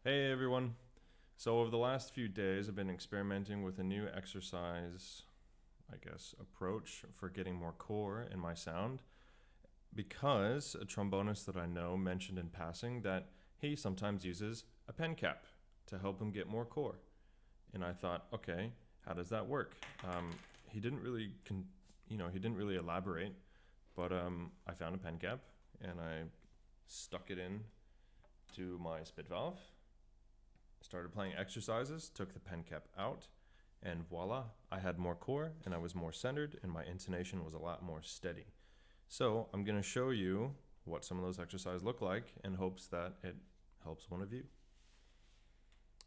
Hey everyone. So, over the last few days, I've been experimenting with a new exercise, approach for getting more core in my sound because a trombonist that I know mentioned in passing that he sometimes uses a pen cap to help him get more core. And I thought, okay, how does that work? He didn't really, he didn't really elaborate, but I found a pen cap and I stuck it in to my spit valve, started playing exercises, took the pen cap out, and voila, I had more core and I was more centered and my intonation was a lot more steady. So I'm going to show you what some of those exercises look like in hopes that it helps one of you.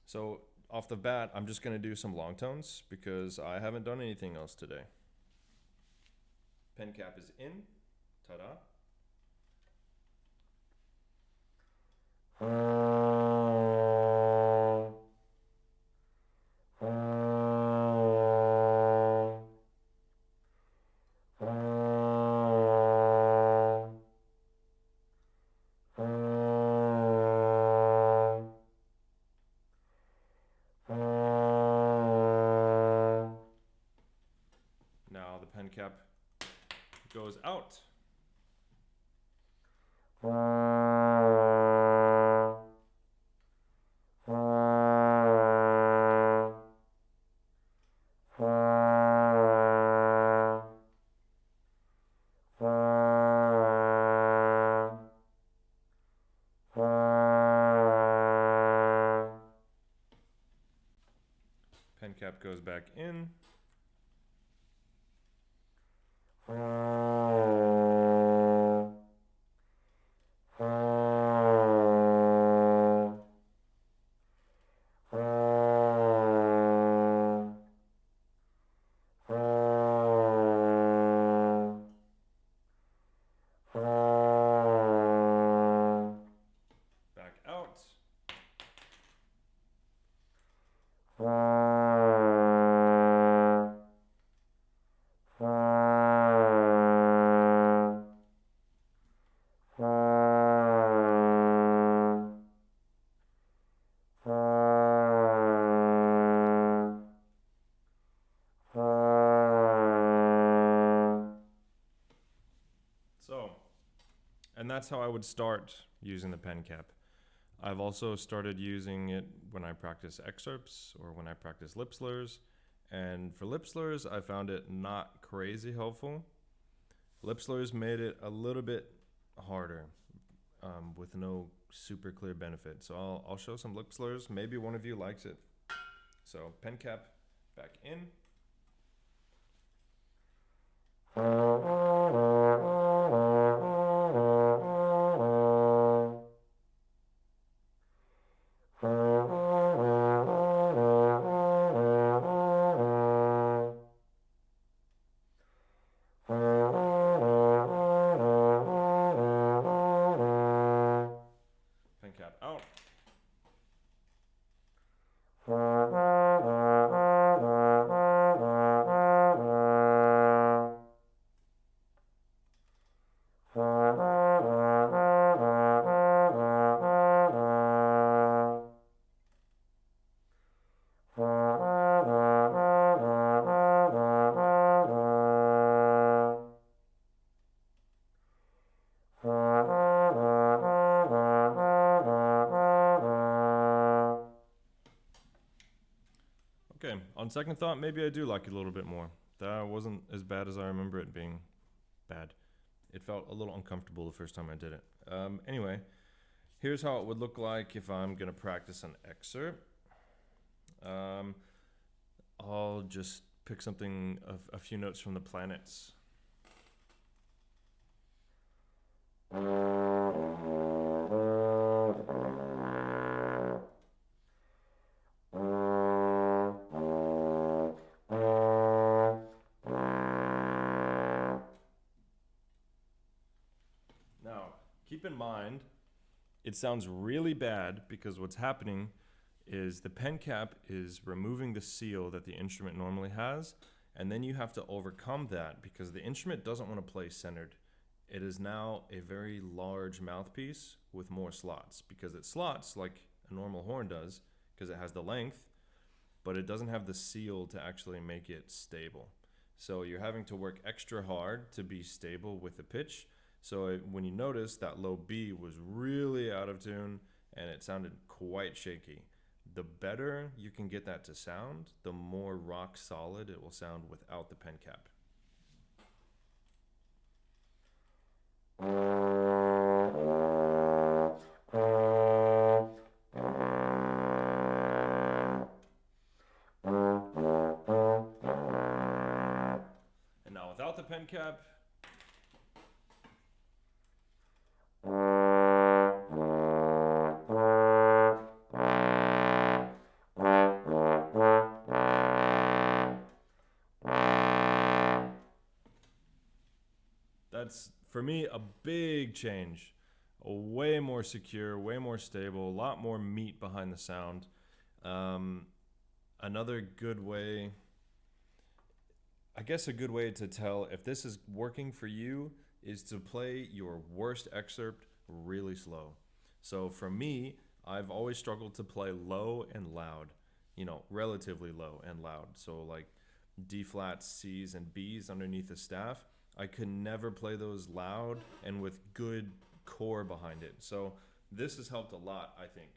So off the bat, I'm just going to do some long tones because I haven't done anything else today. Pen cap is in, ta-da. Now the pen cap goes out. Pen cap goes back in. Back out. So, and that's how I would start using the pen cap. I've also started using it when I practice excerpts or when I practice lip slurs. And for lip slurs, I found it not crazy helpful. Lip slurs made it a little bit harder with no super clear benefit. So I'll show some lip slurs. Maybe one of you likes it. So pen cap back in. Pen cap out. Okay, on second thought, maybe I do like it a little bit more. That wasn't as bad as I remember it being bad. It felt a little uncomfortable the first time I did it. Anyway, here's how it would look like if I'm going to practice an excerpt. I'll just pick something, a few notes from the planets. Now, keep in mind, it sounds really bad because what's happening is the pen cap is removing the seal that the instrument normally has, and then you have to overcome that because the instrument doesn't want to play centered. It is now a very large mouthpiece with more slots because it slots like a normal horn does, because it has the length, but it doesn't have the seal to actually make it stable. So you're having to work extra hard to be stable with the pitch. So when you notice that low B was really out of tune and it sounded quite shaky, the better you can get that to sound, the more rock solid it will sound without the pen cap. And now without the pen cap, that's, for me, a big change. A way more secure, way more stable, a lot more meat behind the sound. Another good way, I guess a good way to tell if this is working for you is to play your worst excerpt really slow. So for me, I've always struggled to play low and loud, relatively low and loud. So like D flats, C's, and B's underneath the staff. I could never play those loud and with good core behind it. So this has helped a lot, I think.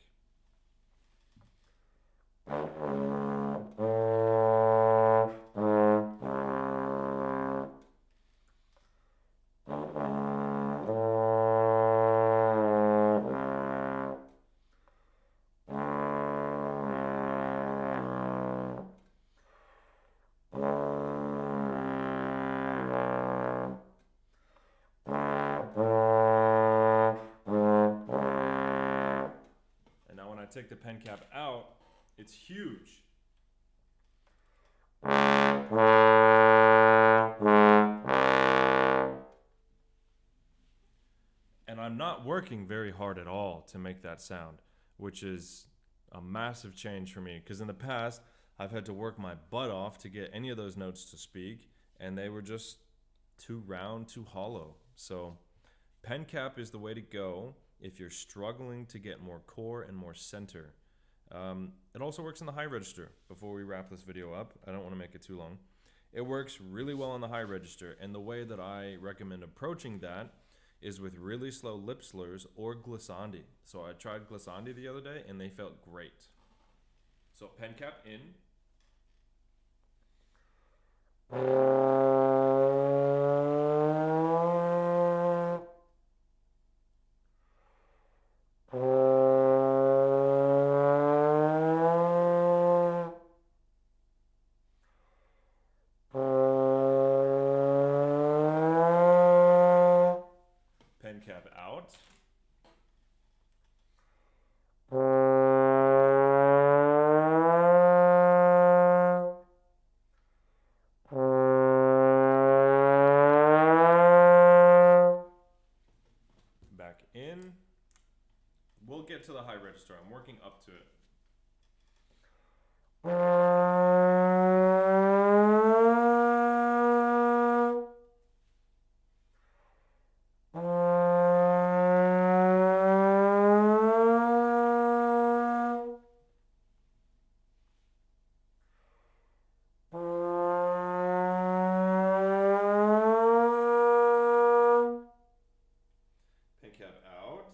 Take the pen cap out, it's huge. And I'm not working very hard at all to make that sound, which is a massive change for me, because in the past I've had to work my butt off to get any of those notes to speak, and they were just too round, too hollow. So pen cap is the way to go if you're struggling to get more core and more center. It also works in the high register. Before we wrap this video up, I don't want to make it too long. It works really well in the high register, and the way that I recommend approaching that is with really slow lip slurs or glissandi. So I tried glissandi the other day and they felt great. So pen cap in. Pen cap out. Back in. We'll get to the high register. I'm working up to it. Pen cap out.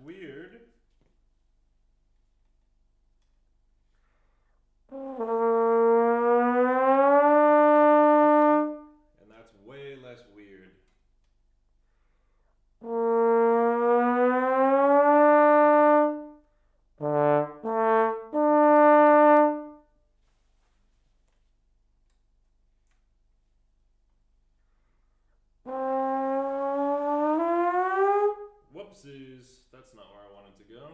Weird. And that's way less weird. apologies. That's not where I wanted to go.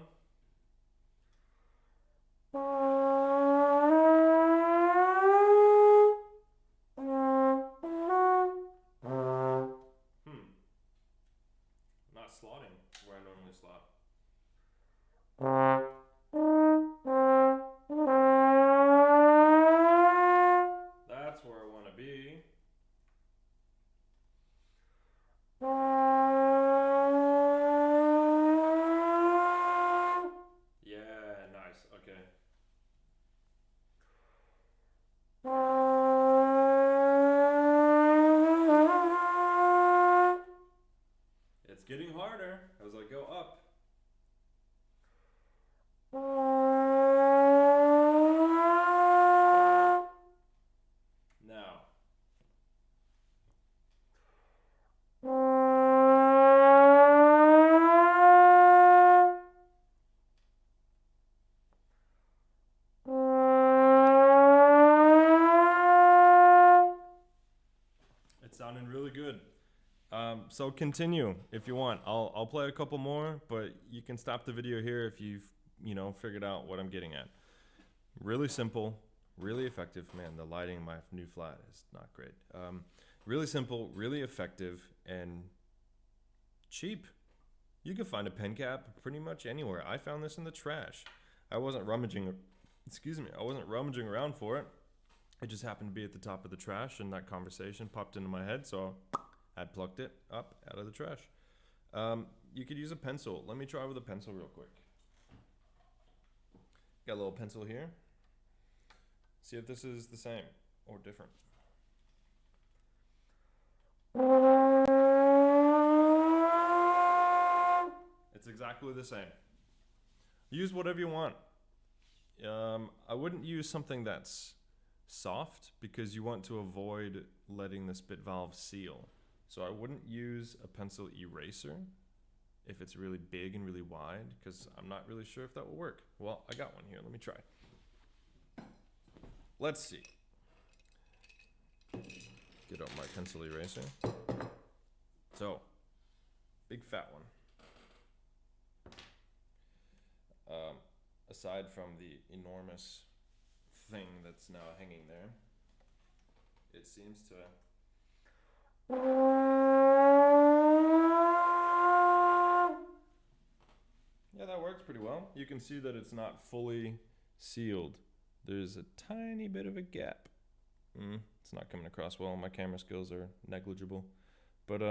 Not slotting where I normally slot. That's where I want to be. Yeah, nice. Okay. It's getting harder as I go up. Now. It's sounding really good. So continue if you want. I'll play a couple more, but you can stop the video here if you've figured out what I'm getting at. Really simple, really effective. Man, the lighting in my new flat is not great. Really simple, really effective, and cheap. You can find a pen cap pretty much anywhere. I found this in the trash. I wasn't rummaging around for it. It just happened to be at the top of the trash, and that conversation popped into my head, so I plucked it up out of the trash. You could use a pencil. Let me try with a pencil real quick. Got a little pencil here. See if this is the same or different. It's exactly the same. Use whatever you want. I wouldn't use something that's soft because you want to avoid letting the spit valve seal. So I wouldn't use a pencil eraser if it's really big and really wide, because I'm not really sure if that will work. Well, I got one here. Let me try. Let's see. Get out my pencil eraser. So, big fat one. Aside from the enormous thing that's now hanging there, it seems to... Yeah, that works pretty well. You can see that it's not fully sealed. There's a tiny bit of a gap. It's not coming across well. My camera skills are negligible. But,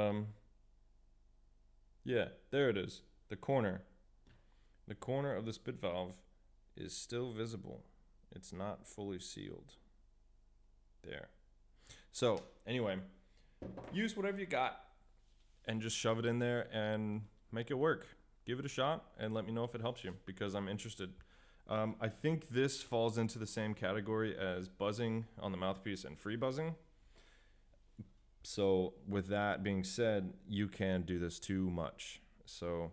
yeah, there it is. The corner of the spit valve is still visible. It's not fully sealed. There. So, anyway, use whatever you got and just shove it in there and make it work. Give it a shot and let me know if it helps you, because I'm interested. I think this falls into the same category as buzzing on the mouthpiece and free buzzing. So with that being said, you can do this too much. So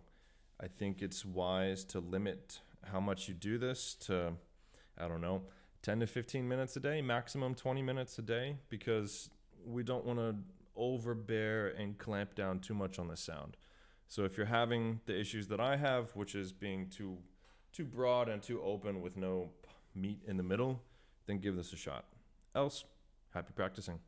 I think it's wise to limit how much you do this to, 10 to 15 minutes a day, maximum 20 minutes a day, because we don't want to overbear and clamp down too much on the sound. So if you're having the issues that I have, which is being too broad and too open with no meat in the middle, then give this a shot. Else, happy practicing.